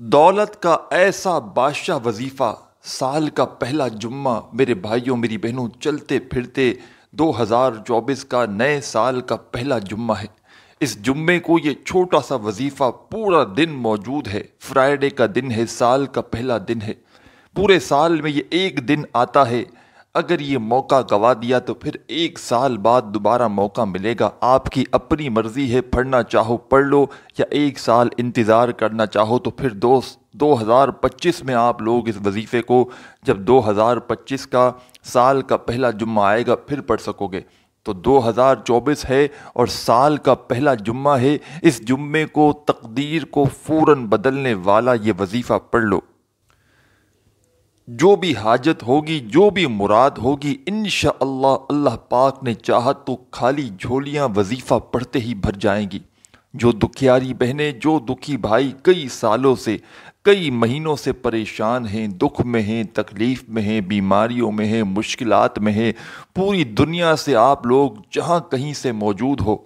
دولت کا ایسا بادشاہ وظیفہ، سال کا پہلا جمعہ میرے بھائیوں میری بہنوں، چلتے پھرتے 2024 کا نئے سال کا پہلا جمعہ ہے۔ اس جمعے کو یہ چھوٹا سا وظیفہ پورا دن موجود ہے۔ فرائیڈے کا دن ہے، سال کا پہلا دن ہے۔ پورے سال میں یہ ایک دن آتا ہے۔ اگر یہ موقع گوا دیا تو پھر ایک سال بعد دوبارہ موقع ملے گا۔ آپ کی اپنی مرضی ہے، پڑھنا چاہو پڑھ لو یا ایک سال انتظار کرنا چاہو تو پھر 2025 میں آپ لوگ اس وظیفے کو، جب 2025 کا سال کا پہلا جمعہ آئے گا پھر پڑھ سکو گے۔ تو 2024 ہے اور سال کا پہلا جمعہ ہے۔ اس جمعے کو، تقدیر کو فوراً بدلنے والا یہ وظیفہ پڑھ لو۔ جو بھی حاجت ہوگی، جو بھی مراد ہوگی، انشاءاللہ اللہ پاک نے چاہا تو خالی جھولیاں وظیفہ پڑھتے ہی بھر جائیں گی۔ جو دکھیاری بہنیں، جو دکھی بھائی کئی سالوں سے، کئی مہینوں سے پریشان ہیں، دکھ میں ہیں، تکلیف میں ہیں، بیماریوں میں ہیں، مشکلات میں ہیں، پوری دنیا سے آپ لوگ جہاں کہیں سے موجود ہو،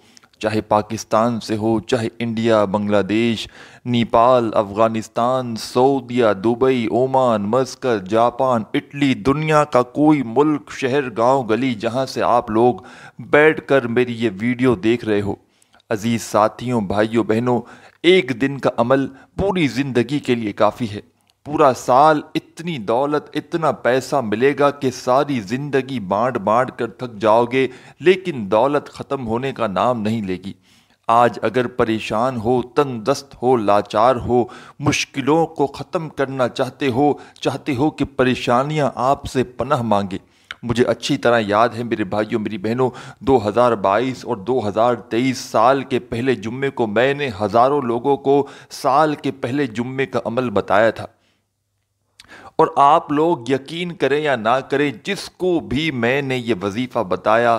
چاہے پاکستان سے ہو، چاہے انڈیا، بنگلہ دیش، نیپال، افغانستان، سعودیہ، Dubai, Oman, Muscat, Japan, Italy, دنیا کا کوئی ملک، شہر، گاؤں، گلی، جہاں سے آپ لوگ بیٹھ کر میری یہ ویڈیو دیکھ رہے ہو، عزیز ساتھیوں، بھائیوں، بہنوں، ایک دن کا عمل پوری زندگی کے لیے کافی ہے۔ پورا سال اتنی دولت، اتنا پیسہ ملے گا کہ ساری زندگی بانٹ بانٹ کر تھک جاؤ گے، لیکن دولت ختم ہونے کا نام نہیں لے گی۔ آج اگر پریشان ہو، تنگ دست ہو، لاچار ہو، مشکلوں کو ختم کرنا چاہتے ہو کہ پریشانیاں آپ سے پناہ مانگے۔ مجھے اچھی طرح یاد ہے میرے بھائیوں میری بہنوں، 2022 اور 2023 سال کے پہلے جمعے کو میں نے ہزاروں لوگوں کو سال کے پہلے جمعے کا عمل بتایا تھا۔ اور آپ لوگ یقین کریں یا نہ کریں، جس کو بھی میں نے یہ وظیفہ بتایا،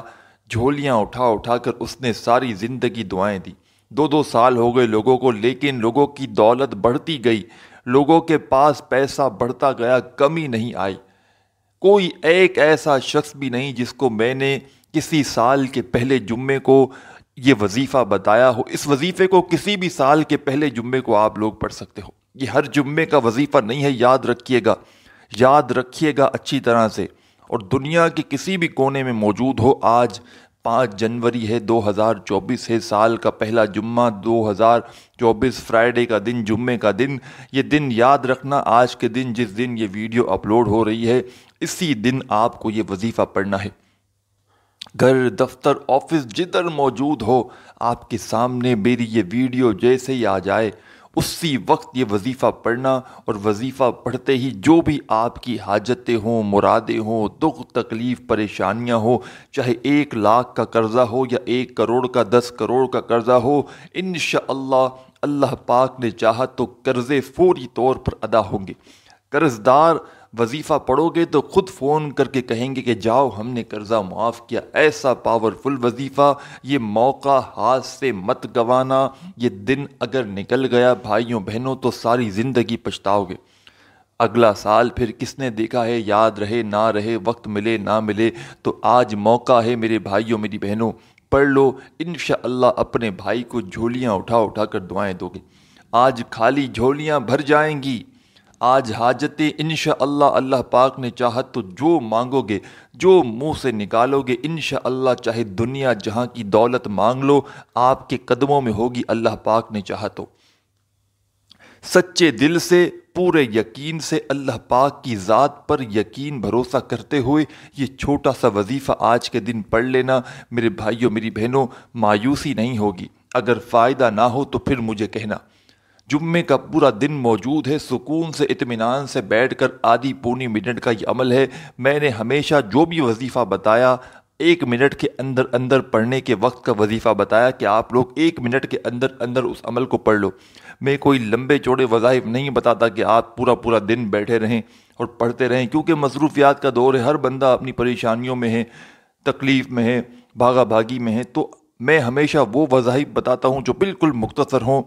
جھولیاں اٹھا اٹھا کر اس نے ساری زندگی دعائیں دی۔ 2 سال ہو گئے لوگوں کو، لیکن لوگوں کی دولت بڑھتی گئی، لوگوں کے پاس پیسہ بڑھتا گیا، کمی نہیں آئی۔ کوئی ایک ایسا شخص بھی نہیں جس کو میں نے کسی سال کے پہلے جمعے کو یہ وظیفہ بتایا ہو۔ اس وظیفے کو کسی بھی سال کے پہلے جمعے کو آپ لوگ پڑھ سکتے ہو۔ یہ ہر جمعے کا وظیفہ نہیں ہے، یاد رکھیے گا، یاد رکھیے گا اچھی طرح سے۔ اور دنیا کے کسی بھی کونے میں موجود ہو، آج 5 جنوری ہے، 2024 ہے، سال کا پہلا جمعہ، 2024 فرائیڈے کا دن، جمعے کا دن۔ یہ دن یاد رکھنا، آج کے دن، جس دن یہ ویڈیو اپلوڈ ہو رہی ہے، اسی دن آپ کو یہ وظیفہ پڑھنا ہے۔ گھر، دفتر، آفس، جدھر موجود ہو، آپ کے سامنے میری یہ ویڈیو جیسے ہی آ جائے، اسی وقت یہ وظیفہ پڑھنا، اور وظیفہ پڑھتے ہی جو بھی آپ کی حاجتیں ہوں، مرادیں ہوں، دکھ تکلیف پریشانیاں ہوں، چاہے 1 لاکھ کا قرضہ ہو یا 1 کروڑ کا، 10 کروڑ کا قرضہ ہو، انشاءاللہ اللہ پاک نے چاہا تو قرضے فوری طور پر ادا ہوں گے۔ قرض دار وظیفہ پڑھو گے تو خود فون کر کے کہیں گے کہ جاؤ ہم نے قرضہ معاف کیا۔ ایسا پاورفل وظیفہ، یہ موقع ہاتھ سے مت گوانا۔ یہ دن اگر نکل گیا بھائیوں بہنوں تو ساری زندگی پچھتاؤ گے۔ اگلا سال پھر کس نے دیکھا ہے، یاد رہے نہ رہے، وقت ملے نہ ملے، تو آج موقع ہے میرے بھائیوں میری بہنوں، پڑھ لو۔ انشاءاللہ اپنے بھائی کو جھولیاں اٹھا اٹھا کر دعائیں دو گے۔ آج خالی جھولیاں بھر جائیں گی۔ آج حاجتیں انشاءاللہ اللہ پاک نے چاہا تو جو مانگو گے، جو منہ سے نکالو گے، انشاءاللہ چاہے دنیا جہاں کی دولت مانگ لو، آپ کے قدموں میں ہوگی اللہ پاک نے چاہا تو۔ سچے دل سے، پورے یقین سے، اللہ پاک کی ذات پر یقین بھروسہ کرتے ہوئے یہ چھوٹا سا وظیفہ آج کے دن پڑھ لینا میرے بھائیوں میری بہنوں۔ مایوسی نہیں ہوگی، اگر فائدہ نہ ہو تو پھر مجھے کہنا۔ جمعے کا پورا دن موجود ہے، سکون سے اطمینان سے بیٹھ کر آدھی پونی منٹ کا یہ عمل ہے۔ میں نے ہمیشہ جو بھی وظیفہ بتایا، 1 منٹ کے اندر اندر پڑھنے کے وقت کا وظیفہ بتایا کہ آپ لوگ 1 منٹ کے اندر اندر اس عمل کو پڑھ لو۔ میں کوئی لمبے چوڑے وظائف نہیں بتاتا کہ آپ پورا دن بیٹھے رہیں اور پڑھتے رہیں، کیونکہ مصروفیات کا دور ہے، ہر بندہ اپنی پریشانیوں میں ہے، تکلیف میں ہے، بھاگا بھاگی میں ہے۔ تو میں ہمیشہ وہ وظائف بتاتا ہوں جو بالکل مختصر ہوں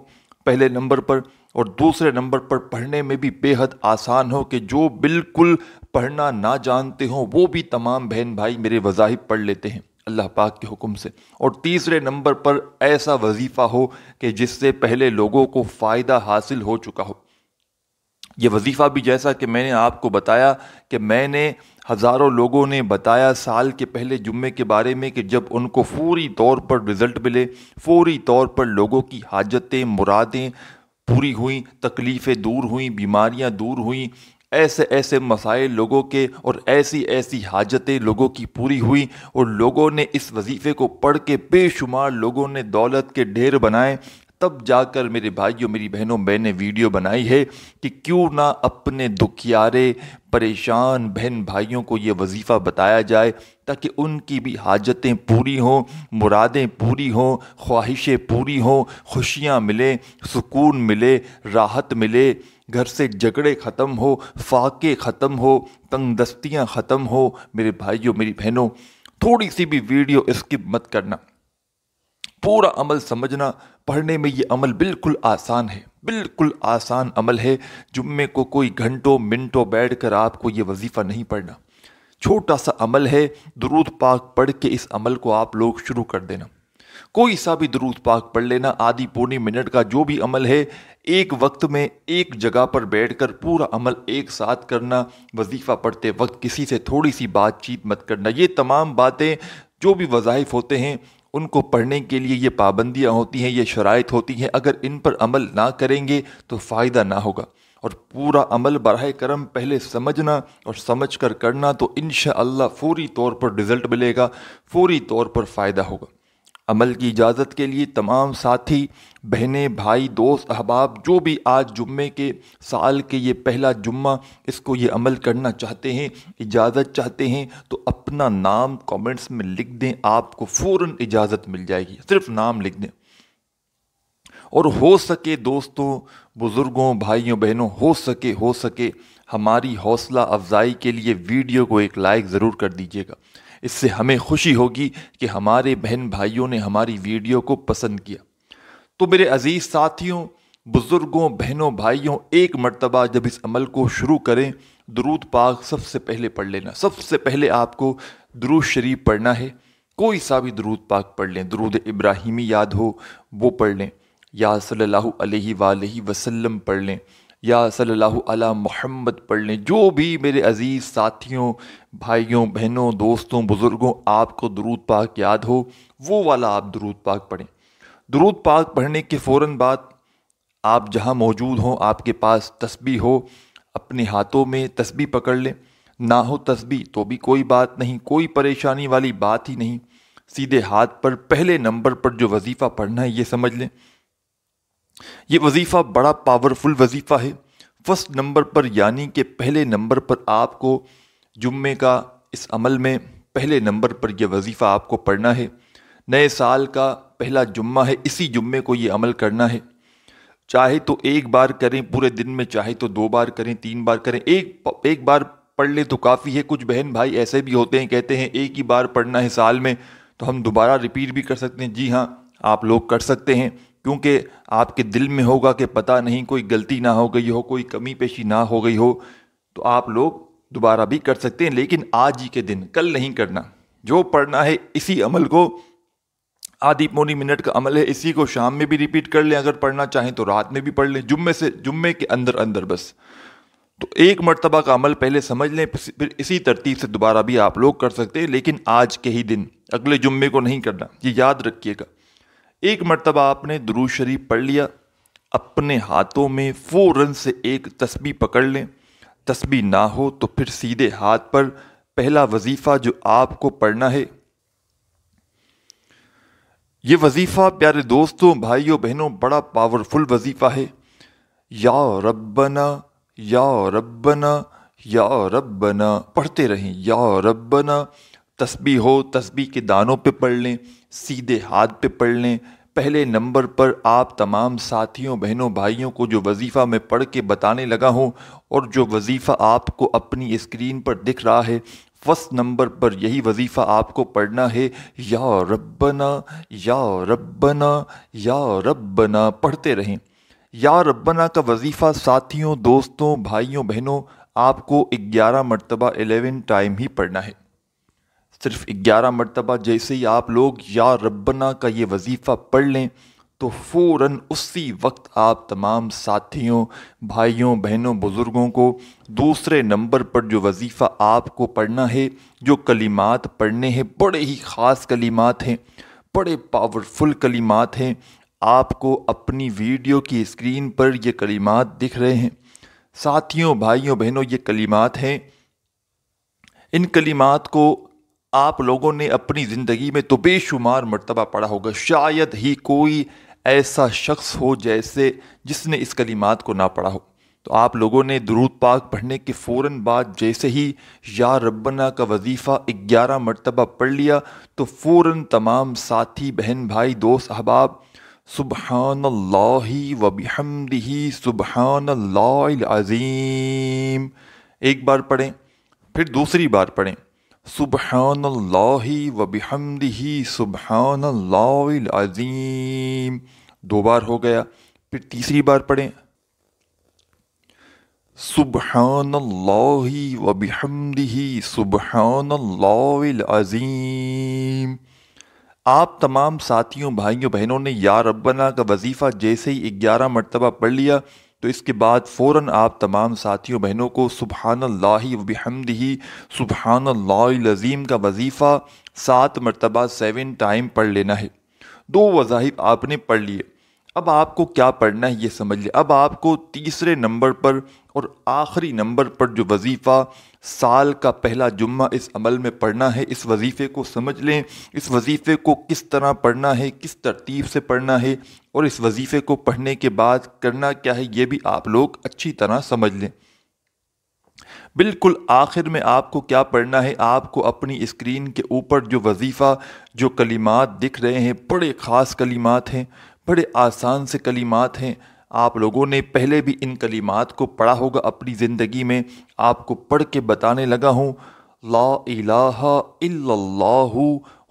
پہلے نمبر پر، اور دوسرے نمبر پر پڑھنے میں بھی بے حد آسان ہو کہ جو بالکل پڑھنا نہ جانتے ہوں وہ بھی تمام بہن بھائی میرے وظائف پڑھ لیتے ہیں اللہ پاک کے حکم سے۔ اور تیسرے نمبر پر ایسا وظیفہ ہو کہ جس سے پہلے لوگوں کو فائدہ حاصل ہو چکا ہو۔ یہ وظیفہ بھی جیسا کہ میں نے آپ کو بتایا کہ میں نے ہزاروں لوگوں نے بتایا سال کے پہلے جمعے کے بارے میں کہ جب ان کو فوری طور پر رزلٹ ملے، فوری طور پر لوگوں کی حاجتیں مرادیں پوری ہوئیں، تکلیفیں دور ہوئیں، بیماریاں دور ہوئیں، ایسے ایسے مسائل لوگوں کے اور ایسی ایسی حاجتیں لوگوں کی پوری ہوئیں، اور لوگوں نے اس وظیفے کو پڑھ کے بے شمار لوگوں نے دولت کے ڈھیر بنائے۔ تب جا کر میرے بھائیوں میری بہنوں میں نے ویڈیو بنائی ہے کہ کیوں نہ اپنے دکھیارے پریشان بہن بھائیوں کو یہ وظیفہ بتایا جائے تاکہ ان کی بھی حاجتیں پوری ہوں، مرادیں پوری ہوں، خواہشیں پوری ہوں، خوشیاں ملیں، سکون ملے، راحت ملے، گھر سے جھگڑے ختم ہو، فاقے ختم ہو، تنگ دستیاں ختم ہو۔ میرے بھائیوں میری بہنوں، تھوڑی سی بھی ویڈیو اسکپ مت کرنا، پورا عمل سمجھنا۔ پڑھنے میں یہ عمل بالکل آسان ہے، بالکل آسان عمل ہے۔ جمعے کو کوئی گھنٹوں منٹوں بیٹھ کر آپ کو یہ وظیفہ نہیں پڑھنا، چھوٹا سا عمل ہے۔ درود پاک پڑھ کے اس عمل کو آپ لوگ شروع کر دینا، کوئی سا بھی درود پاک پڑھ لینا، آدھی پونی منٹ کا جو بھی عمل ہے، ایک وقت میں ایک جگہ پر بیٹھ کر پورا عمل ایک ساتھ کرنا۔ وظیفہ پڑھتے وقت کسی سے تھوڑی سی بات چیت مت کرنا۔ یہ تمام باتیں جو بھی وظائف ہوتے ہیں ان کو پڑھنے کے لیے یہ پابندیاں ہوتی ہیں، یہ شرائط ہوتی ہیں، اگر ان پر عمل نہ کریں گے تو فائدہ نہ ہوگا۔ اور پورا عمل براہ کرم پہلے سمجھنا اور سمجھ کر کرنا، تو انشاءاللہ فوری طور پر رزلٹ ملے گا، فوری طور پر فائدہ ہوگا۔ عمل کی اجازت کے لیے تمام ساتھی بہنیں بھائی دوست احباب جو بھی آج جمعے کے سال کے یہ پہلا جمعہ اس کو یہ عمل کرنا چاہتے ہیں، اجازت چاہتے ہیں، تو اپنا نام کامنٹس میں لکھ دیں، آپ کو فوراً اجازت مل جائے گی، صرف نام لکھ دیں۔ اور ہو سکے دوستوں بزرگوں بھائیوں بہنوں، ہو سکے ہماری حوصلہ افزائی کے لیے ویڈیو کو ایک لائک ضرور کر دیجیے گا، اس سے ہمیں خوشی ہوگی کہ ہمارے بہن بھائیوں نے ہماری ویڈیو کو پسند کیا۔ تو میرے عزیز ساتھیوں بزرگوں بہنوں بھائیوں، ایک مرتبہ جب اس عمل کو شروع کریں، درود پاک سب سے پہلے پڑھ لینا۔ سب سے پہلے آپ کو درود شریف پڑھنا ہے، کوئی سا بھی درود پاک پڑھ لیں، درود ابراہیمی یاد ہو وہ پڑھ لیں، یا صلی اللہ علیہ وآلہ وسلم پڑھ لیں، یا صلی اللہ علی محمد پڑھ لیں، جو بھی میرے عزیز ساتھیوں بھائیوں بہنوں دوستوں بزرگوں آپ کو درود پاک یاد ہو وہ والا آپ درود پاک پڑھیں۔ درود پاک پڑھنے کے فوراً بعد آپ جہاں موجود ہوں، آپ کے پاس تسبیح ہو، اپنے ہاتھوں میں تسبیح پکڑ لیں، نہ ہو تسبیح تو بھی کوئی بات نہیں، کوئی پریشانی والی بات ہی نہیں۔ سیدھے ہاتھ پر پہلے نمبر پر جو وظیفہ پڑھنا ہے یہ سمجھ لیں، یہ وظیفہ بڑا پاورفل وظیفہ ہے۔ فرسٹ نمبر پر یعنی کہ پہلے نمبر پر آپ کو جمعے کا اس عمل میں پہلے نمبر پر یہ وظیفہ آپ کو پڑھنا ہے۔ نئے سال کا پہلا جمعہ ہے، اسی جمعے کو یہ عمل کرنا ہے۔ چاہے تو ایک بار کریں پورے دن میں، چاہے تو 2 بار کریں، 3 بار کریں، ایک بار پڑھ لیں تو کافی ہے۔ کچھ بہن بھائی ایسے بھی ہوتے ہیں کہتے ہیں ایک ہی بار پڑھنا ہے سال میں، تو ہم دوبارہ ریپیٹ بھی کر سکتے ہیں۔ جی ہاں، آپ لوگ کر سکتے ہیں، کیونکہ آپ کے دل میں ہوگا کہ پتہ نہیں کوئی غلطی نہ ہو گئی ہو، کوئی کمی پیشی نہ ہو گئی ہو، تو آپ لوگ دوبارہ بھی کر سکتے ہیں، لیکن آج ہی کے دن، کل نہیں کرنا۔ جو پڑھنا ہے اسی عمل کو، آدھی پونی منٹ کا عمل ہے، اسی کو شام میں بھی ریپیٹ کر لیں، اگر پڑھنا چاہیں تو رات میں بھی پڑھ لیں، جمعے کے اندر بس۔ تو ایک مرتبہ کا عمل پہلے سمجھ لیں، پھر اسی ترتیب سے دوبارہ بھی آپ لوگ کر سکتے ہیں، لیکن آج کے ہی دن، اگلے جمعے کو نہیں کرنا، یہ یاد رکھیے گا۔ ایک مرتبہ آپ نے درود شریف پڑھ لیا، اپنے ہاتھوں میں فوراً سے ایک تسبیح پکڑ لیں، تسبیح نہ ہو تو پھر سیدھے ہاتھ پر پہلا وظیفہ جو آپ کو پڑھنا ہے، یہ وظیفہ پیارے دوستوں بھائیوں بہنوں بڑا پاورفل وظیفہ ہے۔ یا ربنا یا ربنا یا ربنا پڑھتے رہیں، یا ربنا۔ تسبیح ہو تسبیح کے دانوں پہ پڑھ لیں، سیدھے ہاتھ پہ پڑھ لیں۔ پہلے نمبر پر آپ تمام ساتھیوں بہنوں بھائیوں کو جو وظیفہ میں پڑھ کے بتانے لگا ہوں، اور جو وظیفہ آپ کو اپنی اسکرین پر دکھ رہا ہے، فرسٹ نمبر پر یہی وظیفہ آپ کو پڑھنا ہے، یا ربنا یا ربنا یا ربنا پڑھتے رہیں۔ یا ربنا کا وظیفہ ساتھیوں دوستوں بھائیوں بہنوں آپ کو 11 مرتبہ 11 ٹائم ہی پڑھنا ہے، صرف 11 مرتبہ۔ جیسے ہی آپ لوگ یا ربنا کا یہ وظیفہ پڑھ لیں تو فوراً اسی وقت آپ تمام ساتھیوں، بھائیوں، بہنوں، بزرگوں کو دوسرے نمبر پر جو وظیفہ آپ کو پڑھنا ہے، جو کلمات پڑھنے ہیں، بڑے ہی خاص کلمات ہیں، بڑے پاورفل کلمات ہیں، آپ کو اپنی ویڈیو کی اسکرین پر یہ کلمات دکھ رہے ہیں۔ ساتھیوں، بھائیوں، بہنوں، یہ کلمات ہیں۔ ان کلمات کو آپ لوگوں نے اپنی زندگی میں تو بے شمار مرتبہ پڑھا ہوگا، شاید ہی کوئی ایسا شخص ہو جس نے اس کلمات کو نہ پڑھا ہو۔ تو آپ لوگوں نے درود پاک پڑھنے کے فوراً بعد جیسے ہی یا ربنا کا وظیفہ 11 مرتبہ پڑھ لیا تو فوراً تمام ساتھی، بہن، بھائی، دوست، احباب سبحان اللہ و بحمدہ سبحان اللہ العظیم ایک بار پڑھیں، پھر دوسری بار پڑھیں سبحان اللہ و بحمدہ سبحان اللہ العظیم، 2 بار ہو گیا، پھر تیسری بار پڑھیں سبحان اللہ و بحمدہ سبحان اللہ العظیم۔ آپ تمام ساتھیوں، بھائیوں، بہنوں نے یا ربنا کا وظیفہ جیسے ہی 11 مرتبہ پڑھ لیا تو اس کے بعد فوراً آپ تمام ساتھیوں، بہنوں کو سبحان اللہ و بحمدہ سبحان اللہ العظیم کا وظیفہ 7 مرتبہ 7 ٹائم پڑھ لینا ہے۔ 2 وظائف آپ نے پڑھ لیے، اب آپ کو کیا پڑھنا ہے یہ سمجھ لیں۔ اب آپ کو تیسرے نمبر پر اور آخری نمبر پر جو وظیفہ سال کا پہلا جمعہ اس عمل میں پڑھنا ہے، اس وظیفے کو سمجھ لیں۔ اس وظیفے کو کس طرح پڑھنا ہے، کس ترتیب سے پڑھنا ہے، اور اس وظیفے کو پڑھنے کے بعد کرنا کیا ہے، یہ بھی آپ لوگ اچھی طرح سمجھ لیں۔ بالکل آخر میں آپ کو کیا پڑھنا ہے، آپ کو اپنی اسکرین کے اوپر جو وظیفہ، جو کلمات دکھ رہے ہیں، بڑے خاص کلمات ہیں، بڑے آسان سے کلمات ہیں۔ آپ لوگوں نے پہلے بھی ان کلمات کو پڑھا ہوگا اپنی زندگی میں، آپ کو پڑھ کے بتانے لگا ہوں۔ لا الہ الا اللہ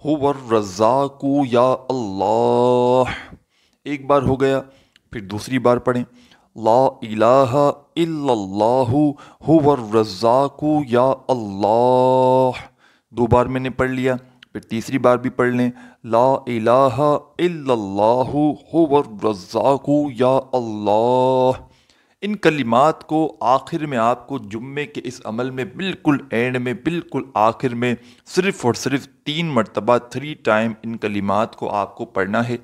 هو الرزاق یا اللہ، ایک بار ہو گیا، پھر دوسری بار پڑھیں لا الہ الا اللہ هو الرزاق یا اللہ، 2 بار میں نے پڑھ لیا، پھر تیسری بار بھی پڑھ لیں لا الہ الا اللہ هو الرزاق یا اللہ۔ ان کلمات کو آخر میں آپ کو جمعے کے اس عمل میں بالکل اینڈ میں، بالکل آخر میں صرف اور صرف 3 مرتبہ 3 ٹائم ان کلمات کو آپ کو پڑھنا ہے۔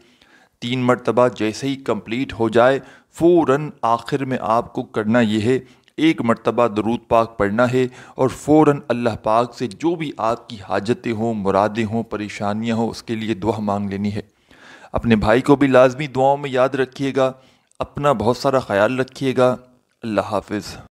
3 مرتبہ جیسے ہی کمپلیٹ ہو جائے فوراً آخر میں آپ کو کرنا یہ ہے، 1 مرتبہ درود پاک پڑھنا ہے اور فوراً اللہ پاک سے جو بھی آپ کی حاجتیں ہوں، مرادیں ہوں، پریشانیاں ہوں، اس کے لیے دعا مانگ لینی ہے۔ اپنے بھائی کو بھی لازمی دعاؤں میں یاد رکھیے گا، اپنا بہت سارا خیال رکھیے گا۔ اللہ حافظ۔